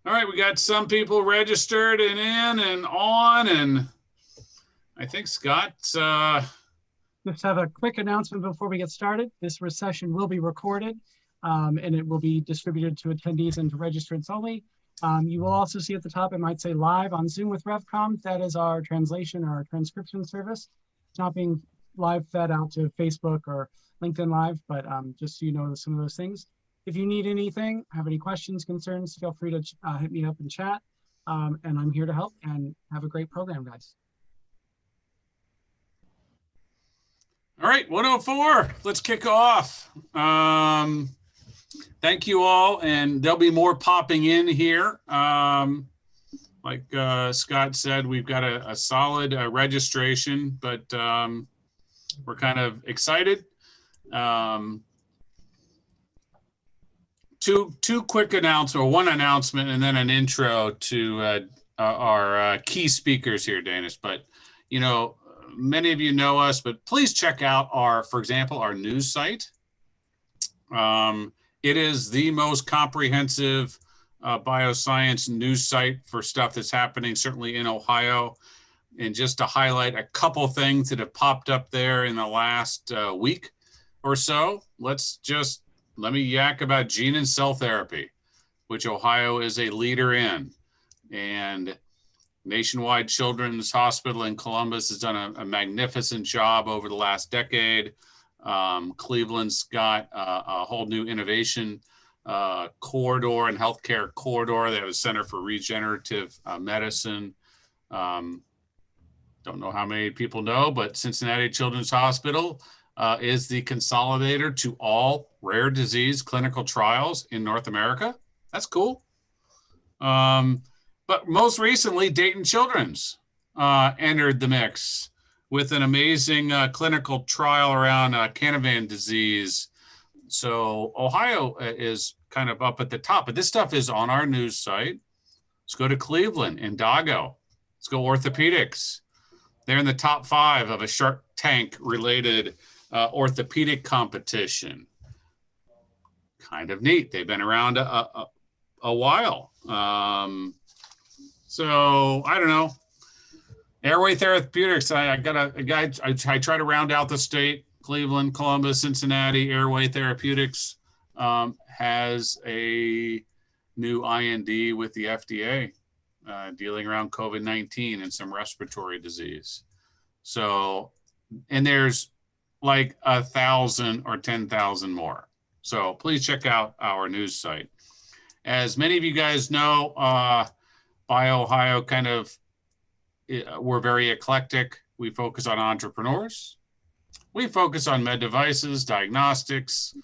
All right, we got some people registered and in and on, and I think Scott's. Just have a quick announcement before we get started. This session will be recorded and it will be distributed to attendees and to registrants only. You will also see at the top, it might say live on Zoom with RevCom. That is our translation or our transcription service. It's not being live fed out to Facebook or LinkedIn Live, but just so you know some of those things. If you need anything, have any questions, concerns, feel free to hit me up in chat. And I'm here to help, and have a great program, guys. All right, 104, let's kick off. Thank you all, and there'll be more popping in here. Like Scott said, we've got a solid registration, but we're kind of excited. Two quick announcements, or one announcement and then an intro to our key speakers here, Danis. But, you know, many of you know us, but please check out for example, our news site. It is the most comprehensive bioscience news site for stuff that's happening, certainly in Ohio. And just to highlight a couple things that have popped up there in the last week or so, let me yak about gene and cell therapy, which Ohio is a leader in. And Nationwide Children's Hospital in Columbus has done a magnificent job over the last decade. Cleveland's got a whole new innovation corridor and healthcare corridor. They have a Center for Regenerative Medicine. Don't know how many people know, but Cincinnati Children's Hospital is the consolidator to all rare disease clinical trials in North America. That's cool. But most recently, Dayton Children's entered the mix with an amazing clinical trial around Canavan disease. So Ohio is kind of up at the top, but this stuff is on our news site. Let's go to Cleveland, Indago. Let's go orthopedics. They're in the top 5 of a Shark Tank related orthopedic competition. Kind of neat. They've been around a while. So I don't know. Airway Therapeutics. I try to round out the state. Cleveland, Columbus, Cincinnati. Airway Therapeutics has a new IND with the FDA dealing around COVID-19 and some respiratory disease. So, and there's like 1,000 or 10,000 more. So please check out our news site. As many of you guys know, BioOhio kind of, we're very eclectic. We focus on entrepreneurs. We focus on med devices, diagnostics,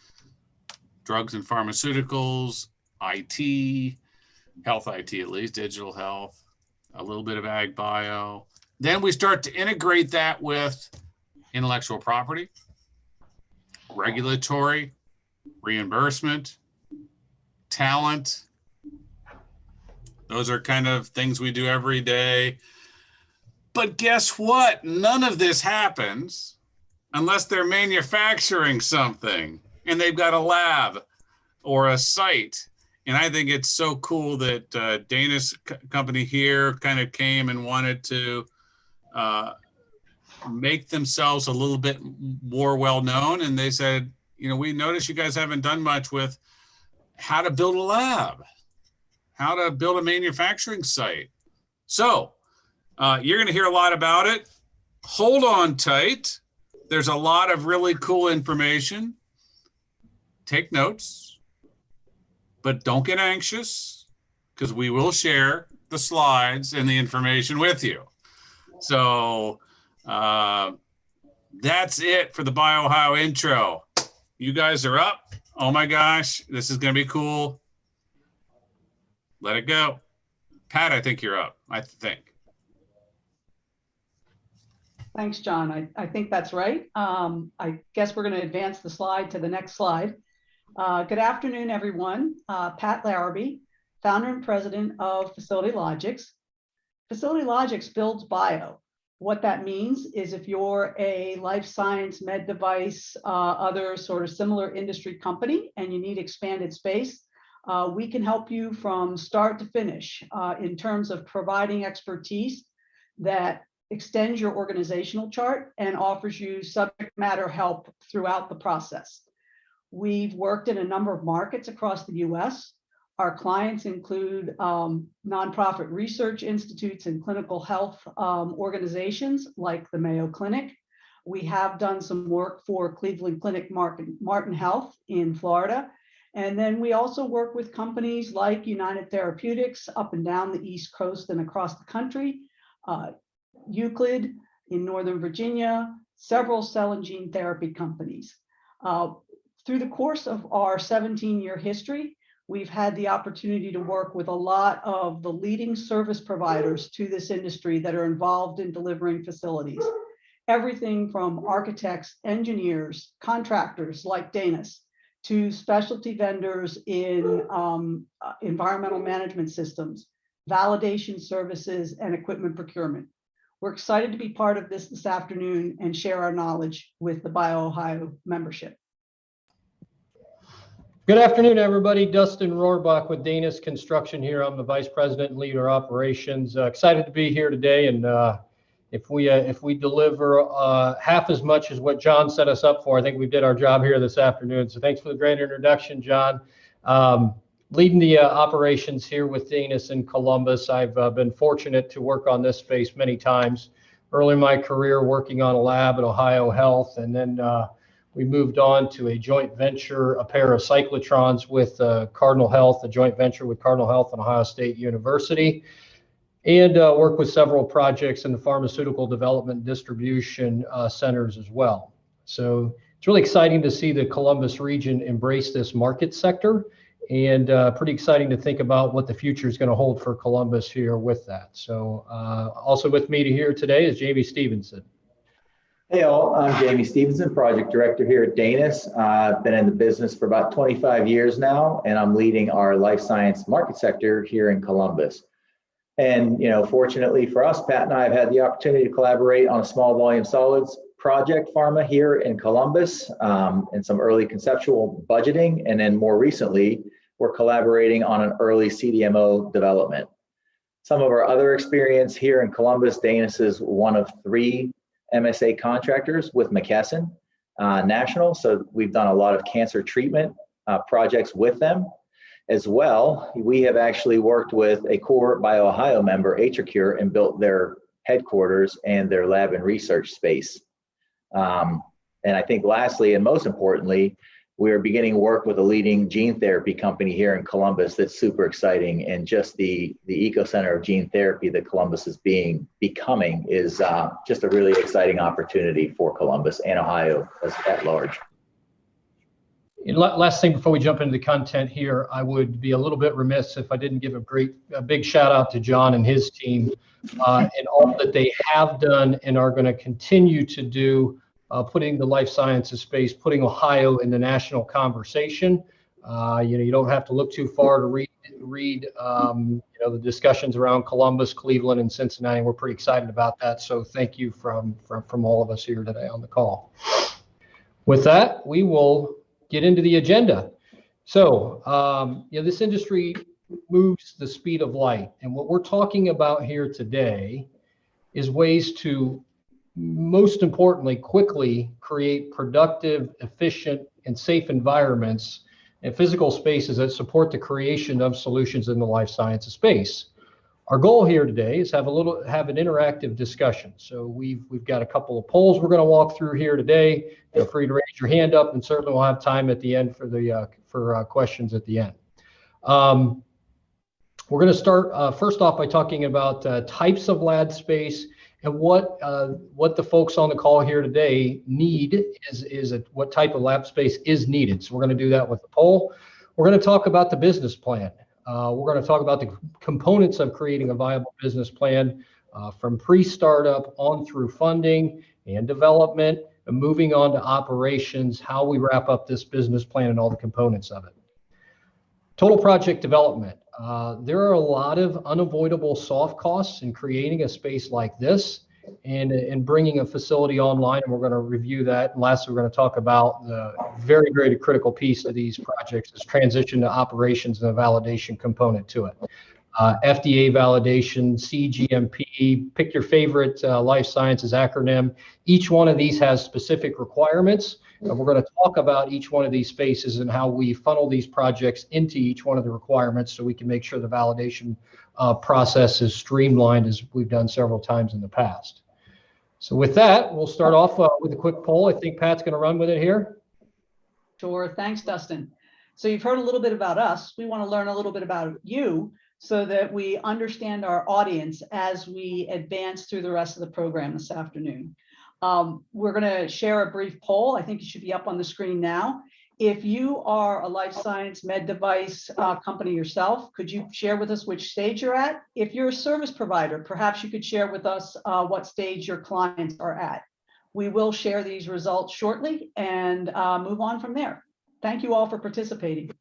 drugs and pharmaceuticals, IT, health IT at least, digital health, a little bit of ag bio. Then we start to integrate that with intellectual property, regulatory, reimbursement, talent. Those are kind of things we do every day. But guess what? None of this happens unless they're manufacturing something and they've got a lab or a site. And I think it's so cool that DANIS company here kind of came and wanted to make themselves a little bit more well-known. And they said, you know, we noticed you guys haven't done much with how to build a lab, how to build a manufacturing site. So you're going to hear a lot about it. Hold on tight. There's a lot of really cool information. Take notes, but don't get anxious because we will share the slides and the information with you. So that's it for the BioOhio intro. You guys are up. Oh my gosh, this is going to be cool. Let it go. Pat, I think you're up. I think. Thanks, John. I think that's right. I guess we're going to advance the slide to the next slide. Good afternoon, everyone. Pat Larrabee, founder and president of Facility Logix. Facility Logix builds bio. What that means is if you're a life science, med device, other sort of similar industry company and you need expanded space, We can help you from start to finish in terms of providing expertise that extends your organizational chart and offers you subject matter help throughout the process. We've worked in a number of markets across the US. Our clients include nonprofit research institutes and clinical health organizations like the Mayo Clinic. We have done some work for Cleveland Clinic Martin Health in Florida. And then we also work with companies like United Therapeutics up and down the East Coast and across the country, Euclid in Northern Virginia, several cell and gene therapy companies. Through the course of our 17-year history, we've had the opportunity to work with a lot of the leading service providers to this industry that are involved in delivering facilities. Everything from architects, engineers, contractors like DANIS, to specialty vendors in environmental management systems, validation services, and equipment procurement. We're excited to be part of this afternoon and share our knowledge with the BioOhio membership. Good afternoon, everybody. Dustin Rohrbach with DANIS Construction here. I'm the Vice President and Leader Operations. Excited to be here today, and if we deliver half as much as what John set us up for, I think we did our job here this afternoon. So thanks for the great introduction, John. Leading the operations here with DANIS in Columbus. I've been fortunate to work on this space many times. Early in my career, working on a lab at Ohio Health, and then we moved on to a joint venture, a pair of cyclotrons with Cardinal Health, a joint venture with Cardinal Health and Ohio State University, and worked with several projects in the pharmaceutical development distribution centers as well. So it's really exciting to see the Columbus region embrace this market sector, and pretty exciting to think about what the future is going to hold for Columbus here with that. So also with me here today is Jamie Stevenson. Hey all, I'm Jamie Stevenson, Project Director here at DANIS. I've been in the business for about 25 years now, and I'm leading our life science market sector here in Columbus. And, fortunately for us, Pat and I have had the opportunity to collaborate on a small volume solids project pharma here in Columbus, and some early conceptual budgeting. And then more recently, we're collaborating on an early CDMO development. Some of our other experience here in Columbus, DANIS is one of 3 MSA contractors with McKesson National. So we've done a lot of cancer treatment projects with them. As well, we have actually worked with a core BioOhio member, AtriCure, and built their headquarters and their lab and research space. And I think lastly, and most importantly, we are beginning work with a leading gene therapy company here in Columbus that's super exciting. And just the ecocenter of gene therapy that Columbus is becoming is just a really exciting opportunity for Columbus and Ohio at large. Last thing before we jump into the content here, I would be a little bit remiss if I didn't give a big shout out to John and his team and all that they have done and are going to continue to do, putting the life sciences space, putting Ohio in the national conversation. You don't have to look too far to read the discussions around Columbus, Cleveland, and Cincinnati. We're pretty excited about that. So thank you from all of us here today on the call. With that, we will get into the agenda. So, this industry moves the speed of light. And what we're talking about here today is ways to, most importantly, quickly create productive, efficient, and safe environments and physical spaces that support the creation of solutions in the life sciences space. Our goal here today is have an interactive discussion. So we've got a couple of polls we're going to walk through here today. Feel free to raise your hand up, and certainly we'll have time at the end for questions at the end. We're going to start first off by talking about types of lab space and what the folks on the call here today need is what type of lab space is needed. So we're going to do that with the poll. We're going to talk about the business plan. We're going to talk about the components of creating a viable business plan from pre-startup on through funding and development, and moving on to operations, how we wrap up this business plan and all the components of it. Total project development. There are a lot of unavoidable soft costs in creating a space like this, in bringing a facility online, and we're going to review that. And lastly, we're going to talk about the very, very critical piece of these projects is transition to operations and a validation component to it. FDA validation, CGMP, pick your favorite life sciences acronym. Each one of these has specific requirements, and we're going to talk about each one of these spaces and how we funnel these projects into each one of the requirements so we can make sure the validation process is streamlined as we've done several times in the past. So with that, we'll start off with a quick poll. I think Pat's going to run with it here. Sure. Thanks, Dustin. So you've heard a little bit about us. We want to learn a little bit about you, so that we understand our audience as we advance through the rest of the program this afternoon. We're going to share a brief poll. I think it should be up on the screen now. If you are a life science med device company yourself, could you share with us which stage you're at? If you're a service provider, perhaps you could share with us what stage your clients are at. We will share these results shortly and move on from there. Thank you all for participating.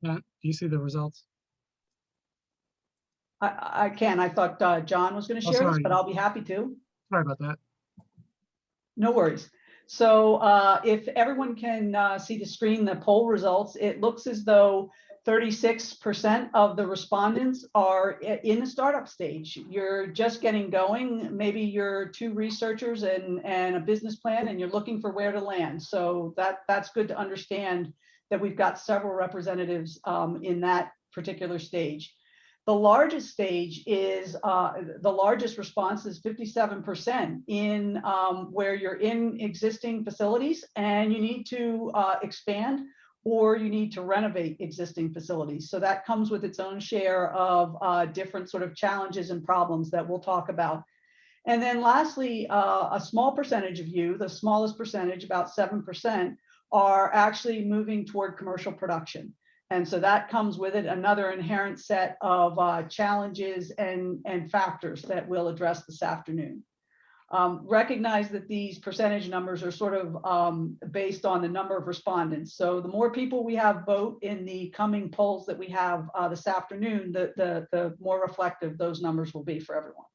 Matt, do you see the results? I can. I thought John was going to Oh, share this, sorry. but I'll be happy to. Sorry about that. No worries. So if everyone can see the screen, the poll results, it looks as though 36% of the respondents are in the startup stage. You're just getting going. Maybe you're two researchers and a business plan, and you're looking for where to land. So that's good to understand that we've got several representatives in that particular stage. The largest stage is the largest response is 57% in where you're in existing facilities and you need to expand or you need to renovate existing facilities. So that comes with its own share of different sort of challenges and problems that we'll talk about. And then lastly, a small percentage of you, the smallest percentage, about 7%, are actually moving toward commercial production. And so that comes with it another inherent set of challenges and factors that we'll address this afternoon. Recognize that these percentage numbers are sort of based on the number of respondents. So the more people we have vote in the coming polls that we have this afternoon, the more reflective those numbers will be for everyone.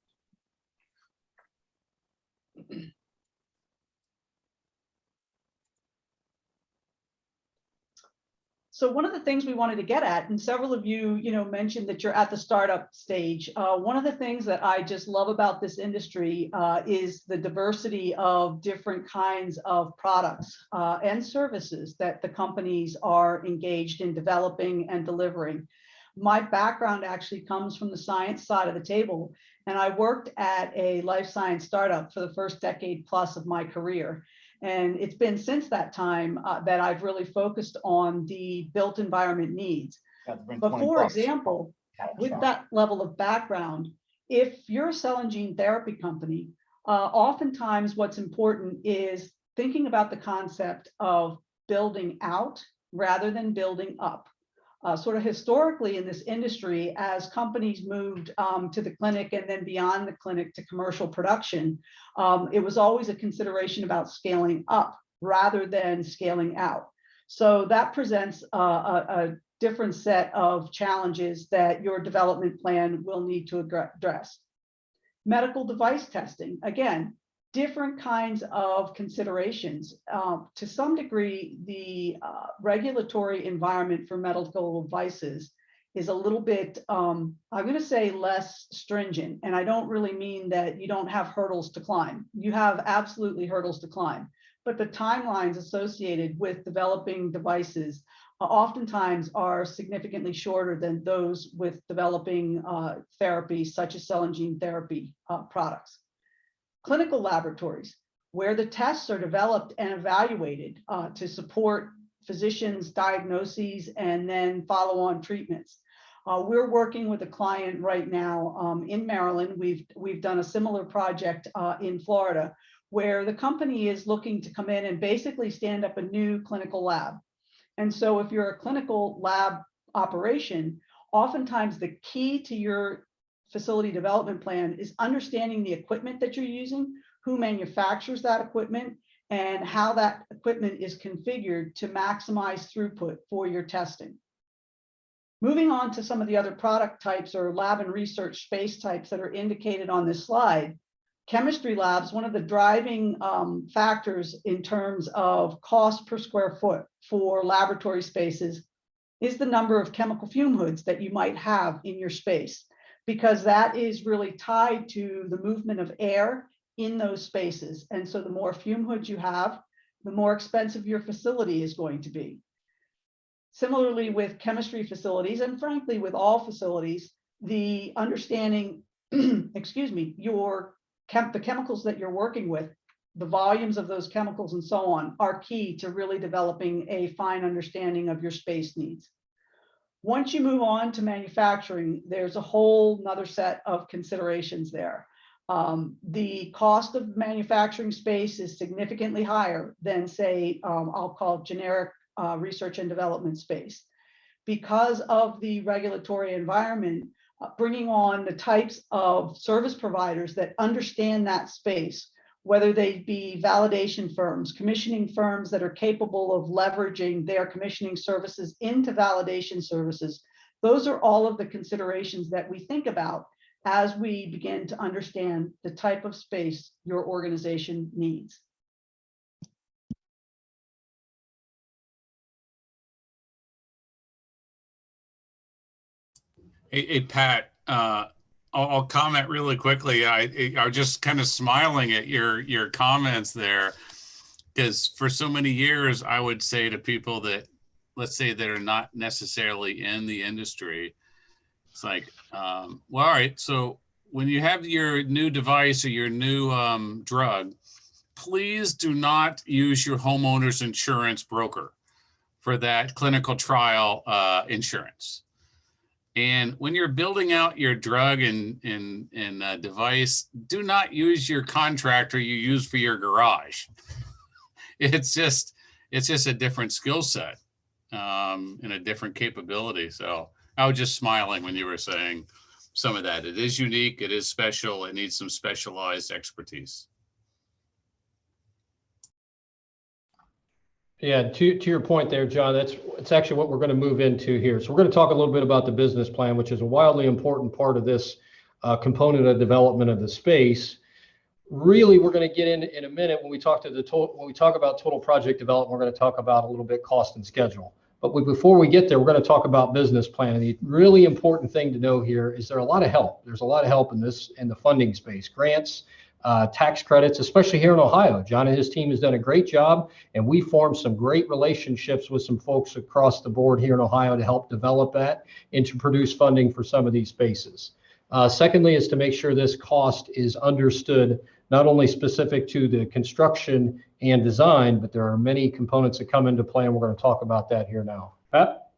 So one of the things we wanted to get at, and several of you, mentioned that you're at the startup stage. One of the things that I just love about this industry is the diversity of different kinds of products and services that the companies are engaged in developing and delivering. My background actually comes from the science side of the table, and I worked at a life science startup for the first decade plus of my career. And it's been since that time that I've really focused on the built environment needs. But for example, with that level of background, if you're a cell and gene therapy company, oftentimes what's important is thinking about the concept of building out rather than building up. Sort of historically in this industry, as companies moved to the clinic and then beyond the clinic to commercial production, it was always a consideration about scaling up rather than scaling out. So that presents a different set of challenges that your development plan will need to address. Medical device testing, again, different kinds of considerations. To some degree, the regulatory environment for medical devices is a little bit, I'm going to say, less stringent. And I don't really mean that you don't have hurdles to climb. You have absolutely hurdles to climb. But the timelines associated with developing devices oftentimes are significantly shorter than those with developing therapies such as cell and gene therapy products. Clinical laboratories, where the tests are developed and evaluated to support physicians' diagnoses and then follow-on treatments. We're working with a client right now in Maryland. We've done a similar project in Florida, where the company is looking to come in and basically stand up a new clinical lab. And so if you're a clinical lab operation, oftentimes the key to your facility development plan is understanding the equipment that you're using, who manufactures that equipment, and how that equipment is configured to maximize throughput for your testing. Moving on to some of the other product types or lab and research space types that are indicated on this slide. Chemistry labs, one of the driving factors in terms of cost per square foot for laboratory spaces is the number of chemical fume hoods that you might have in your space, because that is really tied to the movement of air in those spaces. And so the more fume hoods you have, the more expensive your facility is going to be. Similarly with chemistry facilities, and frankly with all facilities, the understanding, excuse me, the chemicals that you're working with, the volumes of those chemicals and so on are key to really developing a fine understanding of your space needs. Once you move on to manufacturing, there's a whole nother set of considerations there. The cost of manufacturing space is significantly higher than, say, I'll call generic research and development space. Because of the regulatory environment, bringing on the types of service providers that understand that space, whether they be validation firms, commissioning firms that are capable of leveraging their commissioning services into validation services, those are all of the considerations that we think about as we begin to understand the type of space your organization needs. Hey, Pat, I'll comment really quickly. I was just kind of smiling at your comments there, because for so many years, I would say to people that, let's say, that are not necessarily in the industry, it's like, well, all right, so when you have your new device or your new drug, please do not use your homeowner's insurance broker for that clinical trial insurance. And when you're building out your drug and device, do not use your contractor you use for your garage. It's just a different skill set and a different capability. So I was just smiling when you were saying some of that. It is unique, it is special, it needs some specialized expertise. Yeah, to your point there, John, it's actually what we're going to move into here. So we're going to talk a little bit about the business plan, which is a wildly important part of this component of development of the space. Really, we're going to get in a minute when we talk about total project development. We're going to talk about a little bit cost and schedule. But before we get there, we're going to talk about business plan. And the really important thing to know here is there's a lot of help. There's a lot of help in the funding space, grants, tax credits, especially here in Ohio. John and his team has done a great job, and we formed some great relationships with some folks across the board here in Ohio to help develop that and to produce funding for some of these spaces. Secondly, is to make sure this cost is understood, not only specific to the construction and design, but there are many components that come into play, and we're going to talk about that here now. Pat?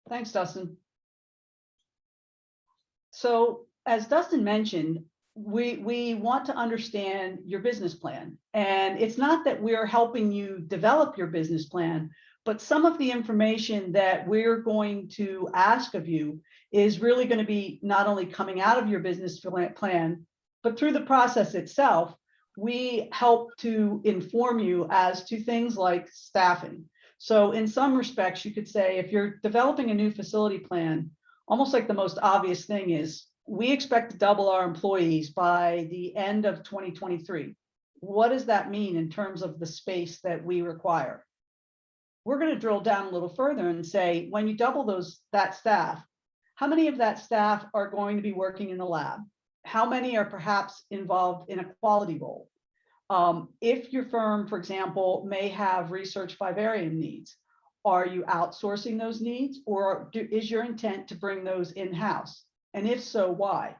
Thanks, Dustin. So as Dustin mentioned, we want to understand your business plan. And it's not that we're helping you develop your business plan, but some of the information that we're going to ask of you is really going to be not only coming out of your business plan, but through the process itself, we help to inform you as to things like staffing. So in some respects, you could say if you're developing a new facility plan, almost like the most obvious thing is we expect to double our employees by the end of 2023. What does that mean in terms of the space that we require? We're going to drill down a little further and say, when you double that staff, how many of that staff are going to be working in the lab? How many are perhaps involved in a quality role? If your firm, for example, may have research vivarium needs, are you outsourcing those needs, or is your intent to bring those in-house? And if so, why?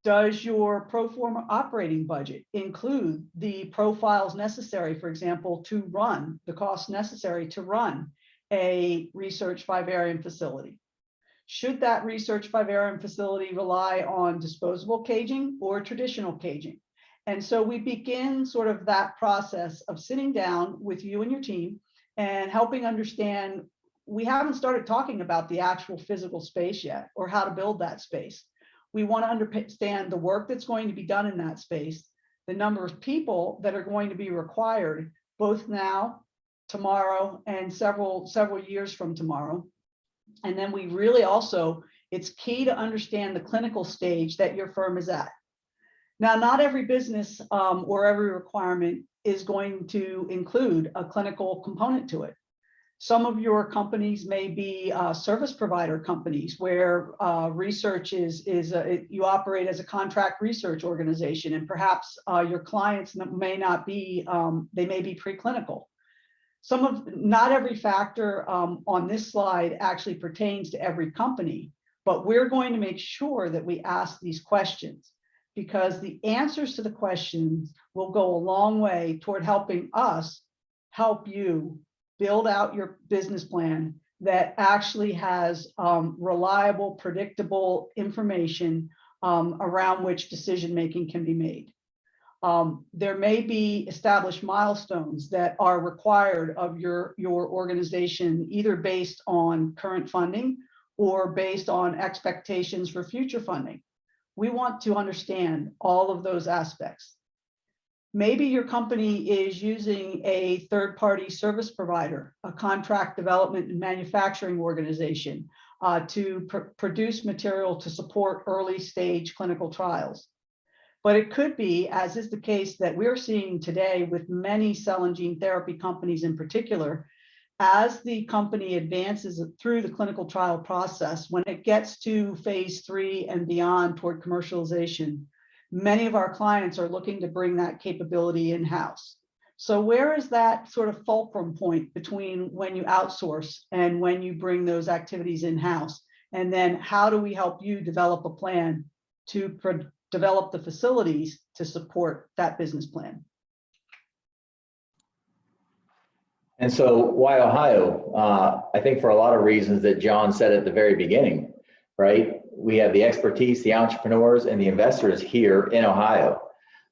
Does your pro forma operating budget include the profiles necessary, for example, to run the costs necessary to run a research vivarium facility? Should that research vivarium facility rely on disposable caging or traditional caging? And so we begin sort of that process of sitting down with you and your team and helping understand. We haven't started talking about the actual physical space yet or how to build that space. We want to understand the work that's going to be done in that space, the number of people that are going to be required, both now, tomorrow, and several years from tomorrow. And then we really also, it's key to understand the clinical stage that your firm is at. Now, not every business or every requirement is going to include a clinical component to it. Some of your companies may be service provider companies where research you operate as a contract research organization, and perhaps your clients may not be, they may be preclinical. Not every factor on this slide actually pertains to every company, but we're going to make sure that we ask these questions, because the answers to the questions will go a long way toward helping us help you build out your business plan that actually has reliable, predictable information around which decision-making can be made. There may be established milestones that are required of your organization, either based on current funding or based on expectations for future funding. We want to understand all of those aspects. Maybe your company is using a third-party service provider, a contract development and manufacturing organization to produce material to support early-stage clinical trials. But it could be, as is the case that we're seeing today with many cell and gene therapy companies in particular, as the company advances through the clinical trial process, when it gets to phase 3 and beyond toward commercialization, many of our clients are looking to bring that capability in-house. So where is that sort of fulcrum point between when you outsource and when you bring those activities in-house? And then how do we help you develop a plan to develop the facilities to support that business plan? And so why Ohio? I think for a lot of reasons that John said at the very beginning, right? We have the expertise, the entrepreneurs, and the investors here in Ohio.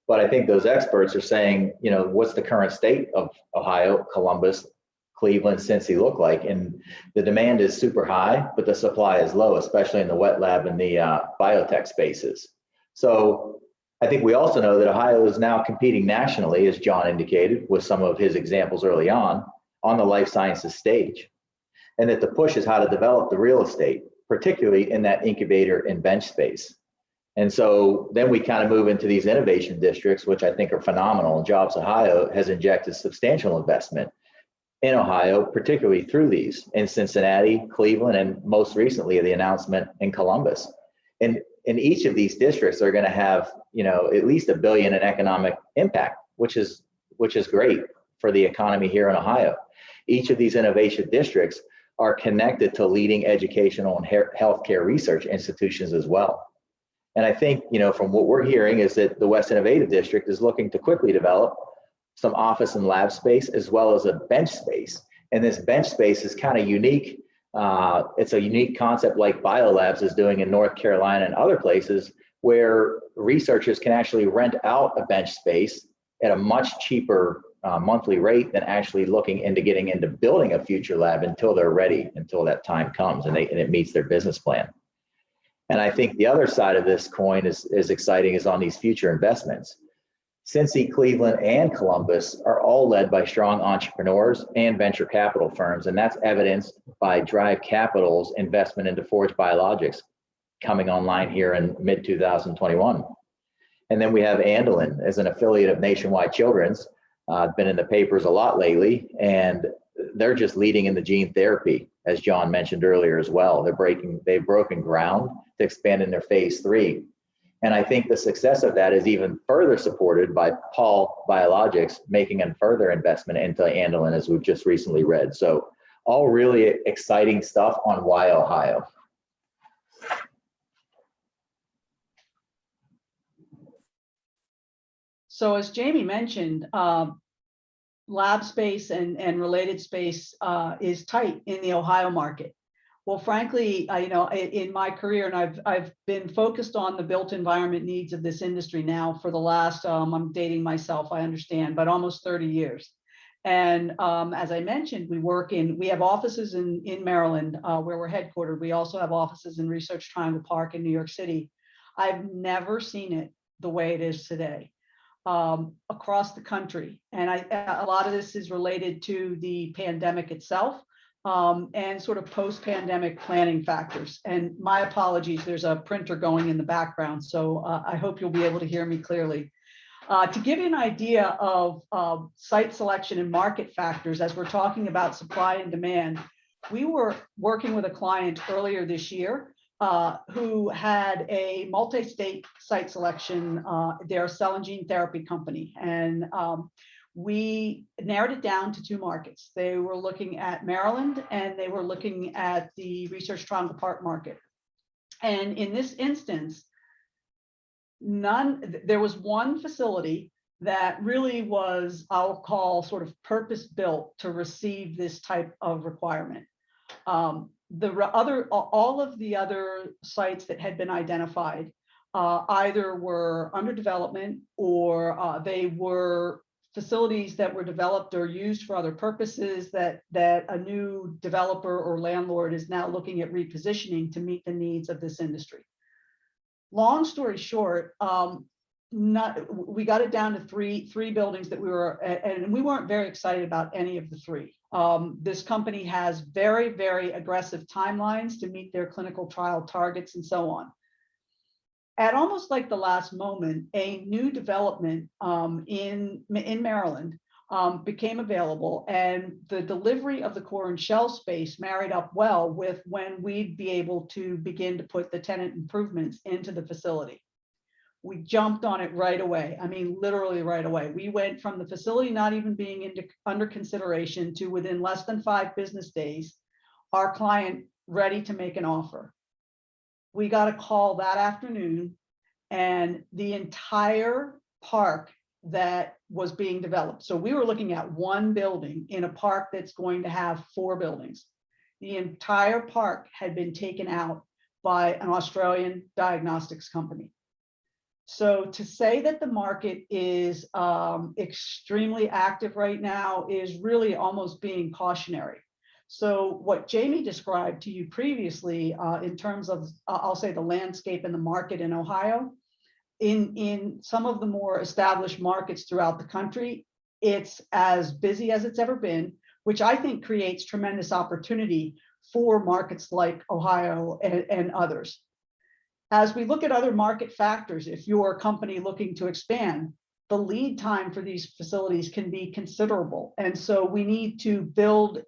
But I think those experts are saying, you know, what's the current state of Ohio, Columbus, Cleveland, Cincy look like? And the demand is super high, but the supply is low, especially in the wet lab and the biotech spaces. So I think we also know that Ohio is now competing nationally, as John indicated with some of his examples early on the life sciences stage. And that the push is how to develop the real estate, particularly in that incubator and bench space. And so then we kind of move into these innovation districts, which I think are phenomenal. Jobs Ohio has injected substantial investment in Ohio, particularly through these in Cincinnati, Cleveland, and most recently the announcement in Columbus. And in each of these districts are going to have, you know, at least $1 billion in economic impact, which is great for the economy here in Ohio. Each of these innovation districts are connected to leading educational and healthcare research institutions as well. And I think, you know, from what we're hearing is that the West Innovative District is looking to quickly develop some office and lab space as well as a bench space. And this bench space is kind of unique. It's a unique concept like BioLabs is doing in North Carolina and other places where researchers can actually rent out a bench space at a much cheaper monthly rate than actually looking into getting into building a future lab until they're ready, until that time comes and it meets their business plan. And I think the other side of this coin is exciting is on these future investments. Cincy, Cleveland, and Columbus are all led by strong entrepreneurs and venture capital firms, and that's evidenced by Drive Capital's investment into Forge Biologics coming online here in mid-2021. And then we have Andelin as an affiliate of Nationwide Children's, been in the papers a lot lately, and they're just leading in the gene therapy, as John mentioned earlier as well. They've broken ground to expand in their phase 3. And I think the success of that is even further supported by Paul Biologics making a further investment into Andelin, as we've just recently read. So all really exciting stuff on why Ohio. So as Jamie mentioned, lab space and related space is tight in the Ohio market. Well, frankly, in my career, and I've been focused on the built environment needs of this industry now for the last, I'm dating myself, I understand, but almost 30 years. And as I mentioned, we have offices in Maryland where we're headquartered. We also have offices in Research Triangle Park in New York City. I've never seen it the way it is today across the country. And a lot of this is related to the pandemic itself. And sort of post-pandemic planning factors. And my apologies, there's a printer going in the background, so I hope you'll be able to hear me clearly. To give you an idea of site selection and market factors, as we're talking about supply and demand, we were working with a client earlier this year who had a multi-state site selection. They're a cell and gene therapy company. And we narrowed it down to 2 markets. They were looking at Maryland and they were looking at the Research Triangle Park market. And in this instance, there was one facility that really was, I'll call, sort of purpose built to receive this type of requirement. All of the other sites that had been identified either were under development or they were facilities that were developed or used for other purposes that a new developer or landlord is now looking at repositioning to meet the needs of this industry. Long story short, we got it down to three buildings that and we weren't very excited about any of the 3. This company has very, very aggressive timelines to meet their clinical trial targets and so on. At almost like the last moment, a new development in Maryland became available, and the delivery of the core and shell space married up well with when we'd be able to begin to put the tenant improvements into the facility. We jumped on it right away. I mean, literally right away. We went from the facility not even being under consideration to within less than 5 business days, our client ready to make an offer. We got a call that afternoon, and the entire park that was being developed. So we were looking at one building in a park that's going to have 4 buildings. The entire park had been taken out by an Australian diagnostics company. So to say that the market is extremely active right now is really almost being cautionary. So what Jamie described to you previously in terms of, I'll say, the landscape and the market in Ohio, in some of the more established markets throughout the country, it's as busy as it's ever been, which I think creates tremendous opportunity for markets like Ohio and others. As we look at other market factors, if you're a company looking to expand, the lead time for these facilities can be considerable. And so we need to build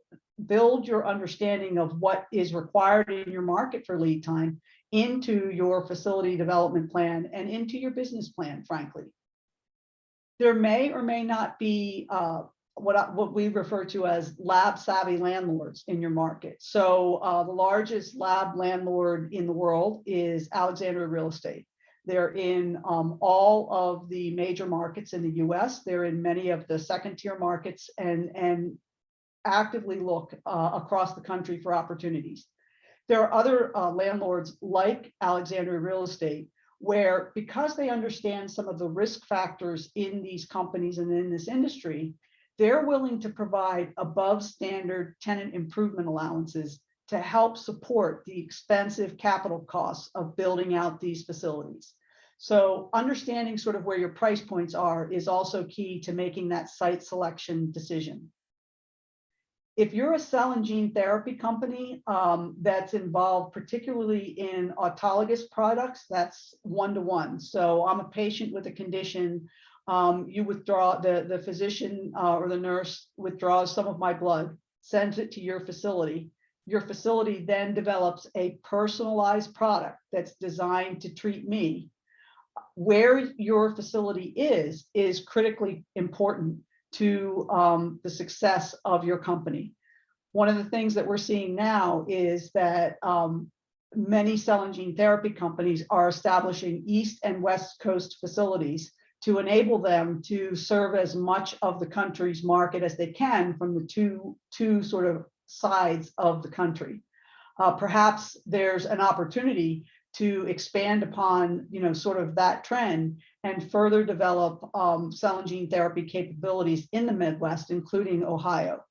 your understanding of what is required in your market for lead time into your facility development plan and into your business plan, frankly. There may or may not be what we refer to as lab savvy landlords in your market. So the largest lab landlord in the world is Alexandria Real Estate. They're in all of the major markets in the US. They're in many of the second-tier markets and actively look across the country for opportunities. There are other landlords like Alexandria Real Estate, where because they understand some of the risk factors in these companies and in this industry, they're willing to provide above standard tenant improvement allowances to help support the expensive capital costs of building out these facilities. So understanding sort of where your price points are is also key to making that site selection decision. If you're a cell and gene therapy company that's involved particularly in autologous products, that's 1-to-1. So I'm a patient with a condition, you withdraw, the physician or the nurse withdraws some of my blood, sends it to your facility. Your facility then develops a personalized product that's designed to treat me. Where your facility is critically important to the success of your company. One of the things that we're seeing now is that many cell and gene therapy companies are establishing East and West Coast facilities to enable them to serve as much of the country's market as they can from the two sort of sides of the country. Perhaps there's an opportunity to expand upon, sort of that trend and further develop cell and gene therapy capabilities in the Midwest, including Ohio.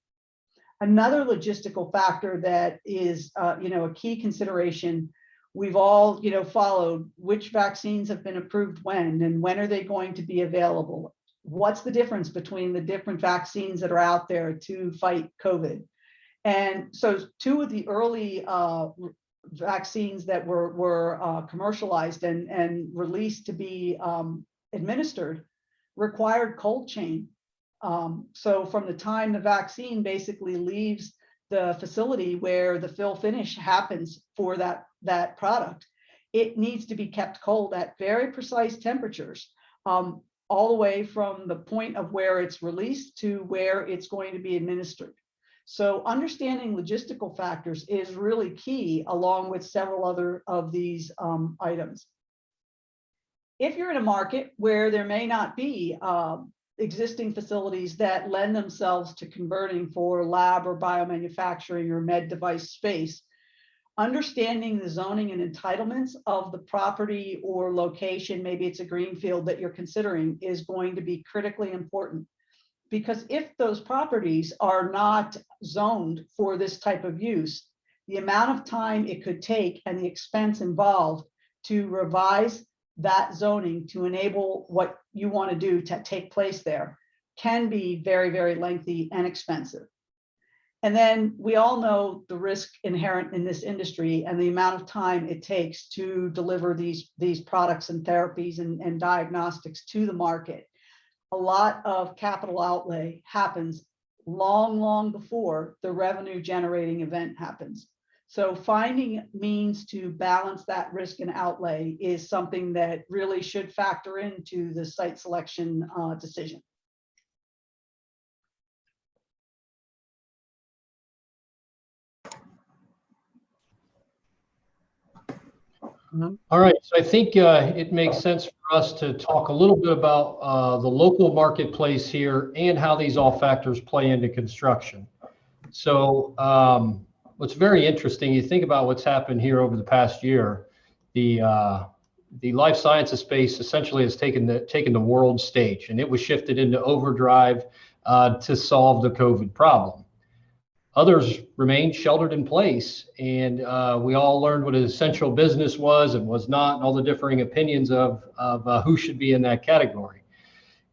Another logistical factor that is, a key consideration, we've all, followed which vaccines have been approved when, and when are they going to be available? What's the difference between the different vaccines that are out there to fight COVID? And so two of the early vaccines that were commercialized and released to be administered required cold chain. So from the time the vaccine basically leaves the facility where the fill finish happens for that product, it needs to be kept cold at very precise temperatures, all the way from the point of where it's released to where it's going to be administered. So understanding logistical factors is really key, along with several other of these items. If you're in a market where there may not be existing facilities that lend themselves to converting for lab or biomanufacturing or med device space, understanding the zoning and entitlements of the property or location, maybe it's a greenfield that you're considering, is going to be critically important. Because if those properties are not zoned for this type of use, the amount of time it could take and the expense involved to revise that zoning to enable what you want to do to take place there can be very, very lengthy and expensive. And then we all know the risk inherent in this industry and the amount of time it takes to deliver these products and therapies and diagnostics to the market. A lot of capital outlay happens long before the revenue generating event happens. So finding means to balance that risk and outlay is something that really should factor into the site selection decision. All right, so I think it makes sense for us to talk a little bit about the local marketplace here and how these all factors play into construction. So what's very interesting, you think about what's happened here over the past year, the life sciences space essentially has taken the world stage, and it was shifted into overdrive to solve the COVID problem. Others remained sheltered in place, and we all learned what an essential business was and was not, and all the differing opinions of who should be in that category.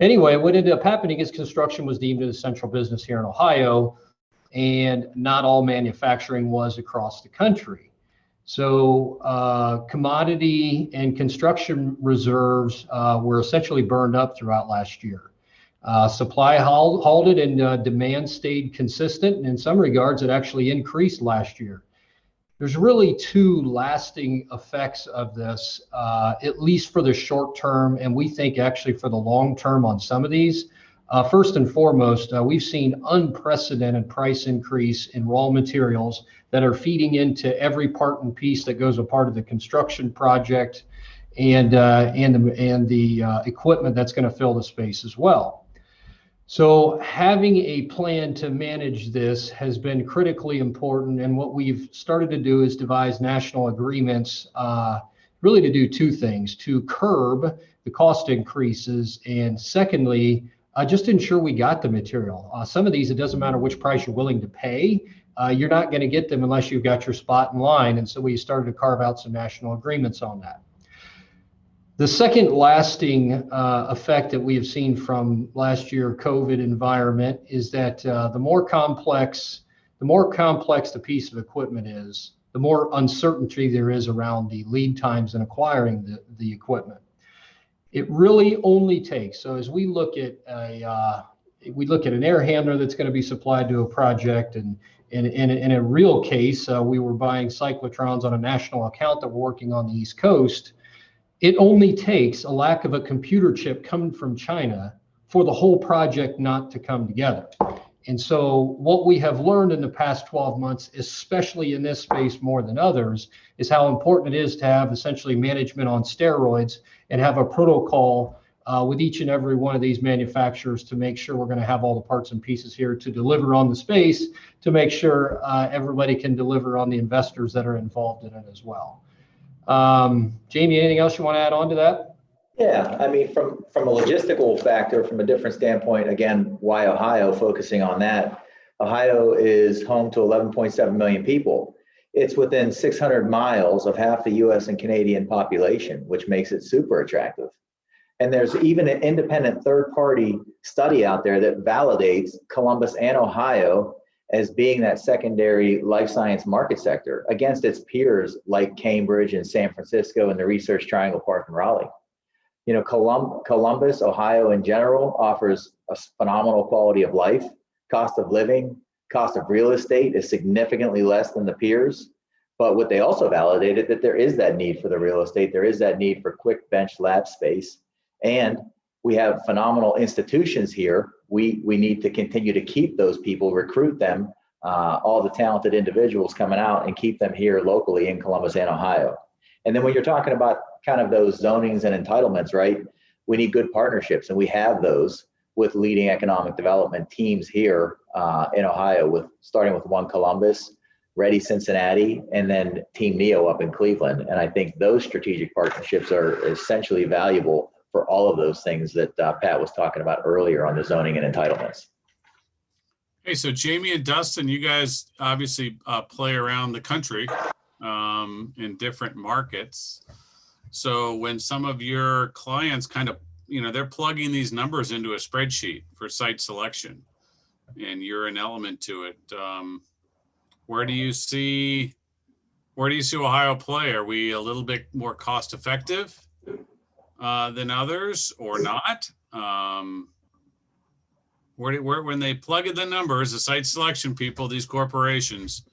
Anyway, what ended up happening is construction was deemed an essential business here in Ohio, and not all manufacturing was across the country. So commodity and construction reserves were essentially burned up throughout last year. Supply halted and demand stayed consistent, and in some regards, it actually increased last year. There's really two lasting effects of this, at least for the short term, and we think actually for the long term on some of these. First and foremost, we've seen unprecedented price increase in raw materials that are feeding into every part and piece that goes a part of the construction project and the equipment that's going to fill the space as well. So having a plan to manage this has been critically important, and what we've started to do is devise national agreements really to do two things: to curb the cost increases, and secondly, just ensure we got the material. Some of these, it doesn't matter which price you're willing to pay, you're not going to get them unless you've got your spot in line, and so we started to carve out some national agreements on that. The second lasting effect that we have seen from last year COVID environment is that the more complex the piece of equipment is, the more uncertainty there is around the lead times in acquiring the equipment. It really only takes, so as we look at an air handler that's going to be supplied to a project, and in a real case, we were buying cyclotrons on a national account that we're working on the East Coast. It only takes a lack of a computer chip coming from China for the whole project not to come together. And so what we have learned in the past 12 months, especially in this space more than others, is how important it is to have essentially management on steroids and have a protocol with each and every one of these manufacturers to make sure we're going to have all the parts and pieces here to deliver on the space, to make sure everybody can deliver on the investors that are involved in it as well. Jamie, anything else you want to add on to that? Yeah, I mean, from a logistical factor, from a different standpoint, again, why Ohio, focusing on that. Ohio is home to 11.7 million people. It's within 600 miles of half the US and Canadian population, which makes it super attractive. And there's even an independent third-party study out there that validates Columbus and Ohio as being that secondary life science market sector against its peers like Cambridge and San Francisco and the Research Triangle Park in Raleigh. You know, Columbus, Ohio in general offers a phenomenal quality of life, cost of living, cost of real estate is significantly less than the peers. But what they also validated that there is that need for the real estate, there is that need for quick bench lab space. And we have phenomenal institutions here. We need to continue to keep those people, recruit them, all the talented individuals coming out and keep them here locally in Columbus and Ohio. And then when you're talking about kind of those zonings and entitlements, right, we need good partnerships, and we have those with leading economic development teams here in Ohio, starting with One Columbus, Ready Cincinnati, and then Team Neo up in Cleveland. And I think those strategic partnerships are essentially valuable for all of those things that Pat was talking about earlier on the zoning and entitlements. Hey, so Jamie and Dustin, you guys obviously play around the country in different markets. So when some of your clients kind of, you know, they're plugging these numbers into a spreadsheet for site selection, and you're an element to it. Where do you see Ohio play? Are we a little bit more cost effective than others, or not? When they plug in the numbers, the site selection people, these corporations,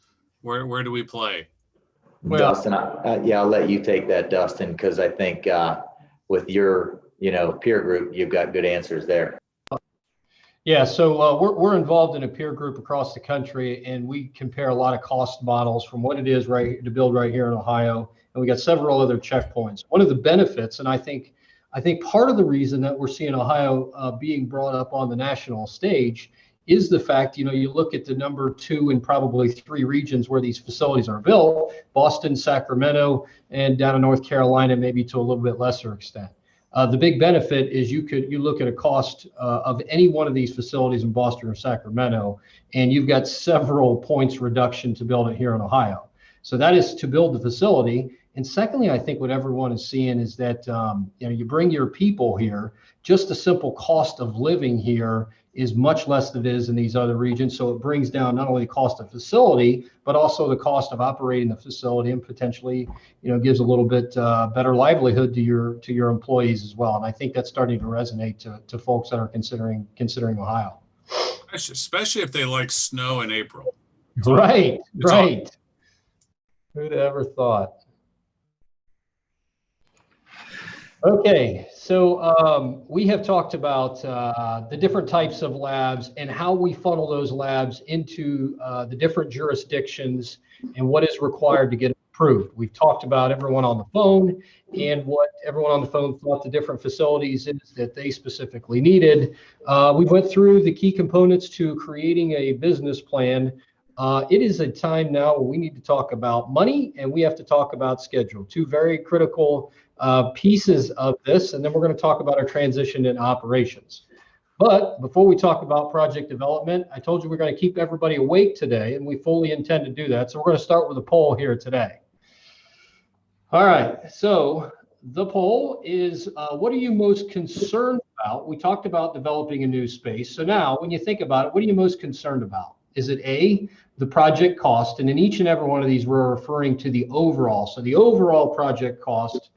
where do we play? Well, Dustin, yeah, I'll let you take that, Dustin, because I think with your peer group, you've got good answers there. Yeah, so we're involved in a peer group across the country, and we compare a lot of cost models from what it is right to build right here in Ohio, and we got several other checkpoints. One of the benefits, and I think part of the reason that we're seeing Ohio being brought up on the national stage is the fact, you look at the number 2 and probably 3 regions where these facilities are built: Boston, Sacramento, and down in North Carolina, maybe to a little bit lesser extent. The big benefit is you look at a cost of any one of these facilities in Boston or Sacramento, and you've got several points reduction to build it here in Ohio. So that is to build the facility. And secondly, I think what everyone is seeing is that you bring your people here, just the simple cost of living here is much less than it is in these other regions. So it brings down not only the cost of facility, but also the cost of operating the facility, and potentially, gives a little bit better livelihood to your employees as well. And I think that's starting to resonate to folks that are considering Ohio. Especially if they like snow in April. Right. Who'd ever thought? Okay, so we have talked about the different types of labs and how we funnel those labs into the different jurisdictions and what is required to get approved. We've talked about everyone on the phone and what everyone on the phone thought the different facilities is that they specifically needed. We went through the key components to creating a business plan. It is a time now where we need to talk about money, and we have to talk about schedule, 2 very critical pieces of this, and then we're going to talk about our transition in operations. But before we talk about project development, I told you we're going to keep everybody awake today, and we fully intend to do that. So we're going to start with a poll here today. All right, so the poll is, what are you most concerned about? We talked about developing a new space. So now when you think about it, what are you most concerned about? Is it A, the project cost? And in each and every one of these, we're referring to the overall. So the overall project cost,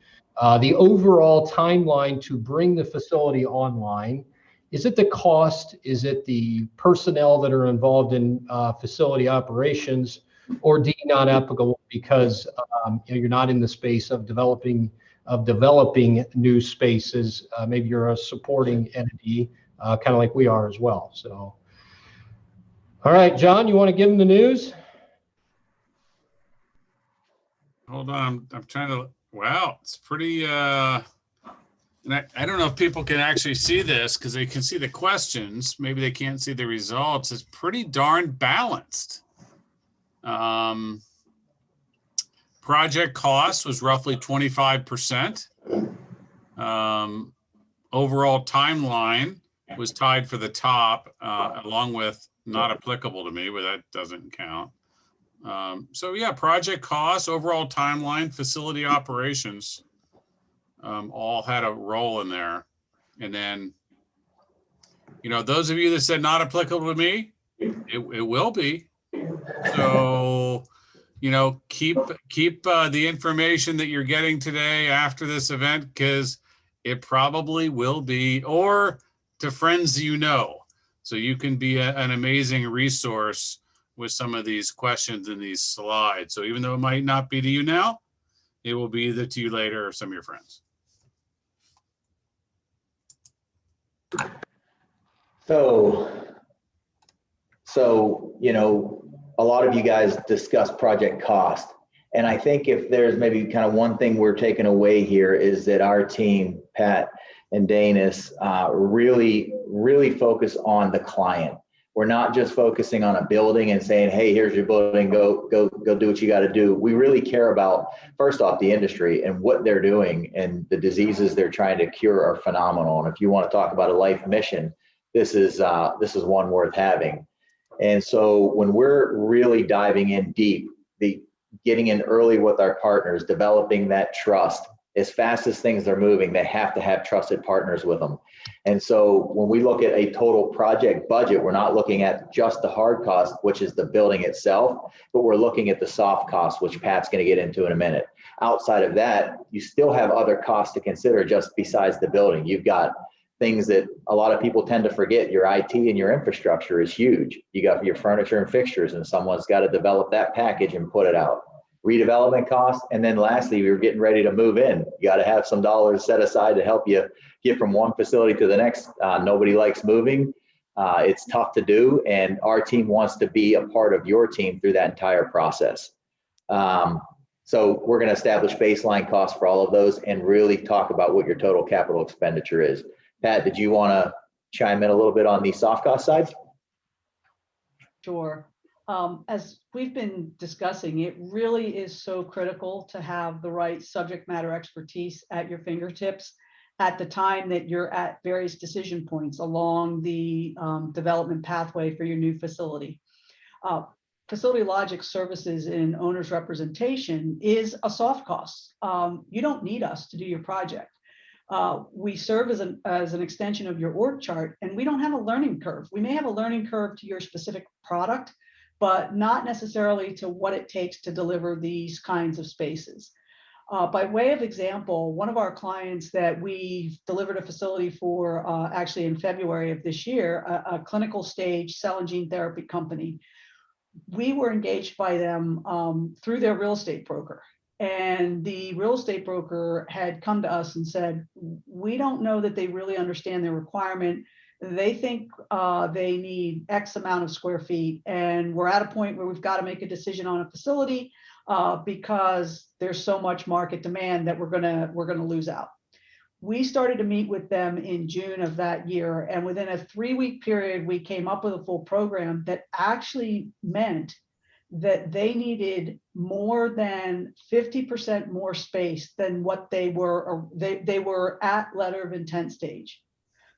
the overall timeline to bring the facility online. Is it the cost? Is it the personnel that are involved in facility operations? Or D, not applicable because you're not in the space of developing new spaces. Maybe you're a supporting entity, kind of like we are as well. So, all right, John, you want to give them the news? Hold on, I'm trying to. Wow, it's pretty And I don't know if people can actually see this because they can see the questions. Maybe they can't see the results. It's pretty darn balanced. Project cost was roughly 25%. Overall timeline was tied for the top, along with not applicable to me, but that doesn't count. So yeah, project costs, overall timeline, facility operations, all had a role in there. And then, those of you that said not applicable to me, it will be. So, keep the information that you're getting today after this event, because it probably will be, or to friends so you can be an amazing resource with some of these questions in these slides. So even though it might not be to you now, it will be either to you later or some of your friends. So, a lot of you guys discuss project cost. And I think if there's maybe kind of one thing we're taking away here is that our team, Pat and DANIS, really focus on the client. We're not just focusing on a building and saying, hey, here's your building, go do what you got to do. We really care about, first off, the industry and what they're doing, and the diseases they're trying to cure are phenomenal. And if you want to talk about a life mission, this is one worth having. And so when we're really diving in deep, getting in early with our partners, developing that trust, as fast as things are moving, they have to have trusted partners with them. And so when we look at a total project budget, we're not looking at just the hard cost, which is the building itself, but we're looking at the soft cost, which Pat's going to get into in a minute. Outside of that, you still have other costs to consider just besides the building. You've got things that a lot of people tend to forget. Your IT and your infrastructure is huge. You got your furniture and fixtures, and someone's got to develop that package and put it out. Redevelopment costs. And then lastly, we were getting ready to move in. You got to have some dollars set aside to help you get from one facility to the next. Nobody likes moving. It's tough to do. And our team wants to be a part of your team through that entire process. So we're going to establish baseline costs for all of those and really talk about what your total capital expenditure is. Pat, did you want to chime in a little bit on the soft cost side? Sure. As we've been discussing, it really is so critical to have the right subject matter expertise at your fingertips at the time that you're at various decision points along the development pathway for your new facility. Facility Logix services in owner's representation is a soft cost. You don't need us to do your project. We serve as an extension of your org chart, and we don't have a learning curve. We may have a learning curve to your specific product, but not necessarily to what it takes to deliver these kinds of spaces. By way of example, one of our clients that we delivered a facility for actually in February of this year, a clinical stage cell and gene therapy company, we were engaged by them through their real estate broker. And the real estate broker had come to us and said, we don't know that they really understand their requirement. They think they need X amount of square feet. And we're at a point where we've got to make a decision on a facility because there's so much market demand that we're gonna lose out. We started to meet with them in June of that year. And within a 3-week period, we came up with a full program that actually meant that they needed more than 50% more space than what they were, they were at letter of intent stage.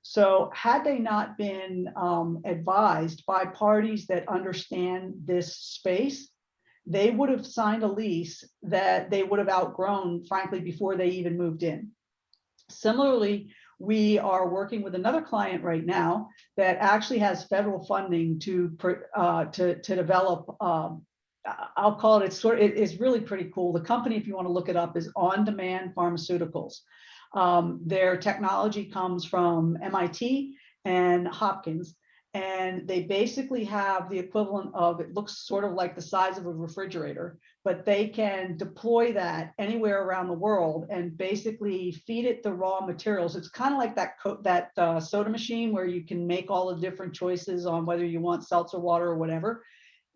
So had they not been advised by parties that understand this space, they would have signed a lease that they would have outgrown, frankly, before they even moved in. Similarly, we are working with another client right now that actually has federal funding to develop. I'll call it. It's really pretty cool. The company, if you want to look it up, is On Demand Pharmaceuticals. Their technology comes from MIT and Hopkins, and they basically have the equivalent of, it looks sort of like the size of a refrigerator, but they can deploy that anywhere around the world and basically feed it the raw materials. It's kind of like that soda machine where you can make all the different choices on whether you want seltzer water or whatever.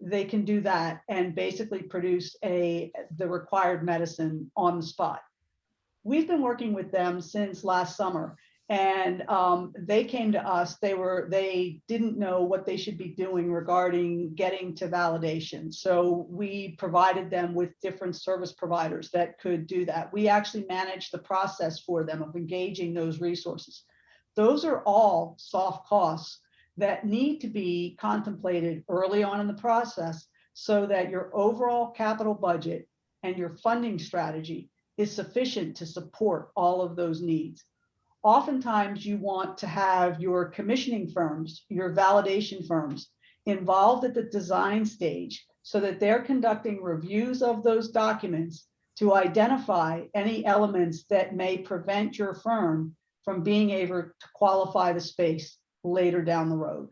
They can do that and basically produce the required medicine on the spot. We've been working with them since last summer, and they came to us. They didn't know what they should be doing regarding getting to validation. So we provided them with different service providers that could do that. We actually managed the process for them of engaging those resources. Those are all soft costs that need to be contemplated early on in the process so that your overall capital budget and your funding strategy is sufficient to support all of those needs. Oftentimes you want to have your commissioning firms, your validation firms involved at the design stage so that they're conducting reviews of those documents to identify any elements that may prevent your firm from being able to qualify the space later down the road.